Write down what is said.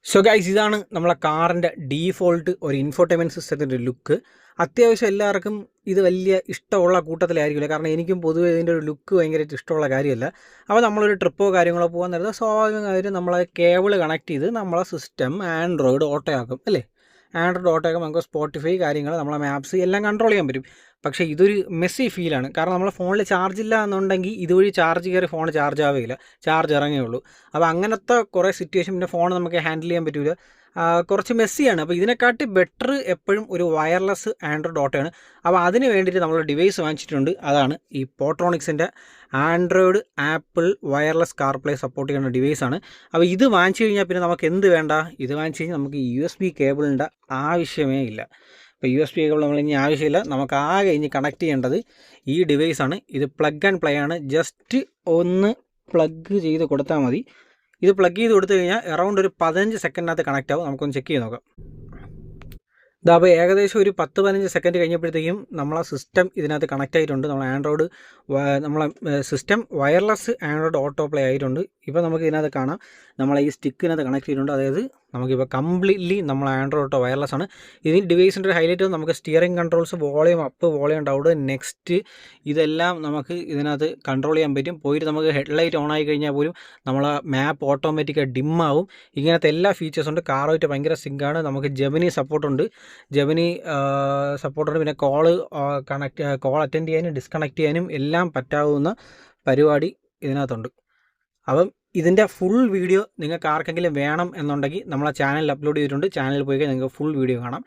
So guys, ഇതാണ് നമ്മളെ കാറിൻ്റെ ഡീഫോൾട്ട് ഒരു ഇൻഫോർടൈൻമെൻറ്റ് സിസ്റ്റത്തിൻ്റെ ലുക്ക്. അത്യാവശ്യം എല്ലാവർക്കും ഇത് വലിയ ഇഷ്ടമുള്ള കൂട്ടത്തിലായിരിക്കില്ല, കാരണം എനിക്കും പൊതുവെ ഇതിൻ്റെ ഒരു ലുക്ക് ഭയങ്കരമായിട്ട് ഇഷ്ടമുള്ള കാര്യമല്ല. അപ്പോൾ നമ്മളൊരു ട്രിപ്പോ കാര്യങ്ങളോ പോകാൻ നേരത്തെ സ്വാഭാവികമായിട്ടും നമ്മളെ കേബിൾ കണക്ട് ചെയ്ത് നമ്മളെ സിസ്റ്റം ആൻഡ്രോയിഡ് ഓട്ടോ ആക്കും അല്ലേ. ആൻഡ്രോയിഡ് ഓട്ടോ ആക്കും, നമുക്ക് സ്പോട്ടിഫൈ കാര്യങ്ങൾ, നമ്മളെ മാപ്സ് എല്ലാം കൺട്രോൾ ചെയ്യാൻ പറ്റും. പക്ഷേ ഇതൊരു മെസ്സി ഫീലാണ്, കാരണം നമ്മളെ ഫോണിൽ ചാർജ് ഇല്ല എന്നുണ്ടെങ്കിൽ ഇതുവഴി ചാർജ് കയറി ഫോൺ ചാർജ് ആവുകയില്ല, ചാർജ് ഇറങ്ങുകയുള്ളൂ. അപ്പോൾ അങ്ങനത്തെ കുറേ സിറ്റുവേഷൻ പിന്നെ ഫോൺ നമുക്ക് ഹാൻഡിൽ ചെയ്യാൻ പറ്റില്ല, കുറച്ച് മെസ്സിയാണ്. അപ്പോൾ ഇതിനെക്കാട്ടി ബെറ്റർ എപ്പോഴും ഒരു വയർലെസ് ആൻഡ്രോയിഡ് ഓട്ടോയാണ്. അപ്പോൾ അതിന് വേണ്ടിയിട്ട് നമ്മൾ ഡിവൈസ് വാങ്ങിച്ചിട്ടുണ്ട്. അതാണ് ഈ പോട്രോണിക്സിൻ്റെ Android Apple wireless CarPlay support ചെയ്യുന്ന ഡിവൈസാണ്. അപ്പോൾ ഇത് വാങ്ങിച്ചു കഴിഞ്ഞാൽ പിന്നെ നമുക്ക് എന്ത് വേണ്ട, ഇത് വാങ്ങിച്ചു കഴിഞ്ഞാൽ നമുക്ക് USB കേബിളിൻ്റെ ആവശ്യമേ ഇല്ല. ഇപ്പോൾ USB കേബിൾ നമ്മളിനി ആവശ്യമില്ല, നമുക്ക് ആകെ ഇനി കണക്ട് ചെയ്യേണ്ടത് ഈ ഡിവൈസാണ്. ഇത് പ്ലഗ് ആൻഡ് പ്ലേ ആണ്, ജസ്റ്റ് ഒന്ന് പ്ലഗ് ചെയ്ത് കൊടുത്താൽ മതി. ഇത് പ്ലഗ് ചെയ്ത് കൊടുത്തു കഴിഞ്ഞാൽ അറൗണ്ട് ഒരു 15 സെക്കൻഡിനകത്ത് കണക്റ്റ് ആവും. നമുക്കൊന്ന് ചെക്ക് ചെയ്ത് നോക്കാം. അപ്പോൾ ഏകദേശം ഒരു 10-15 സെക്കൻഡ് കഴിഞ്ഞപ്പോഴത്തേക്കും നമ്മളെ സിസ്റ്റം ഇതിനകത്ത് കണക്റ്റ് ആയിട്ടുണ്ട്. നമ്മളെ ആൻഡ്രോയിഡ് നമ്മളെ system wireless Android auto play ആയിട്ടുണ്ട്. ഇപ്പോൾ നമുക്ക് ഇതിനകത്ത് കാണാം നമ്മളെ ഈ സ്റ്റിക്കിനകത്ത് കണക്ട് ചെയ്തിട്ടുണ്ട്. അതായത് നമുക്കിപ്പോൾ കംപ്ലീറ്റ്ലി നമ്മൾ ആൻഡ്രോയിഡ് ഓട്ടോ വയർലെസ് ആണ്. ഇതിന് ഡിവൈസിൻ്റെ ഒരു ഹൈലൈറ്റ് നമുക്ക് steering controls, volume up, volume down, next ഇതെല്ലാം നമുക്ക് ഇതിനകത്ത് കൺട്രോൾ ചെയ്യാൻ പറ്റും. പോയിട്ട് നമുക്ക് ഹെഡ്ലൈറ്റ് ഓൺ ആയി കഴിഞ്ഞാൽ പോലും നമ്മളെ മാപ്പ് ഓട്ടോമാറ്റിക്കായി ഡിമ്മാവും. ഇങ്ങനത്തെ എല്ലാ ഫീച്ചേഴ്സും ഉണ്ട്. കാറുമായിട്ട് ഭയങ്കര സിങ്കാണ്. നമുക്ക് ജെമിനി സപ്പോർട്ടുണ്ട്, സപ്പോർട്ടുണ്ട്. പിന്നെ കോൾ അറ്റൻഡ് ചെയ്യാനും ഡിസ്കണക്ട് ചെയ്യാനും എല്ലാം പറ്റാവുന്ന പരിപാടി ഇതിനകത്തുണ്ട്. അപ്പം ഇതിൻ്റെ ഫുൾ വീഡിയോ നിങ്ങൾക്ക് ആർക്കെങ്കിലും വേണം എന്നുണ്ടെങ്കിൽ നമ്മളെ ചാനലിൽ അപ്ലോഡ് ചെയ്തിട്ടുണ്ട്. ചാനലിൽ പോയി നിങ്ങൾക്ക് ഫുൾ വീഡിയോ കാണാം.